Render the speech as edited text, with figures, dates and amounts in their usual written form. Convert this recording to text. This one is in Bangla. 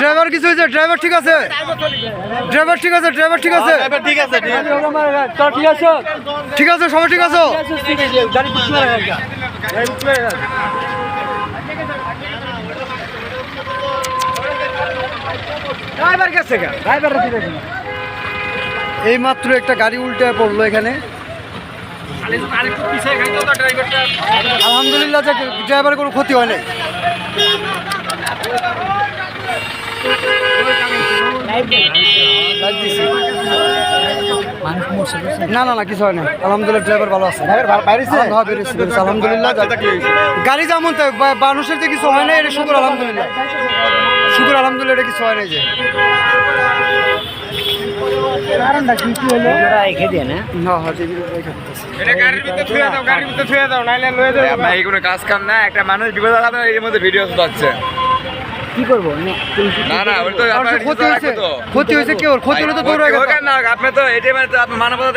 ড্রাইভার কিছু হয়েছে? ড্রাইভার ঠিক আছে? ড্রাইভার ঠিক আছে? ড্রাইভার ঠিক আছে? ঠিক আছে ঠিক আছে, সবাই ঠিক আছে? এই মাত্র একটা গাড়ি উল্টে পড়লো এখানে। আলহামদুলিল্লাহ যে ড্রাইভারের কোনো ক্ষতি হয় নাই। না না না, কিছু হয় না, আলহামদুলিল্লাহ ড্রাইভার ভালো আছে। আলহামদুলিল্লাহ গাড়ি যেমন মানুষের যে কিছু হয় না, এটা শুকুর আলহামদুলিল্লাহ, শুকুর আলহামদুলিল্লাহ, এটা কিছু হয় নাই। যে কাজ কাম না, একটা মানুষ বিপদ এর মধ্যে ভিডিও পাচ্ছে। কি করবো? না না, ক্ষতি হয়েছে, কেউ ক্ষতি হলে তো দৌড়ায়। আপনি তো এটি মানবতা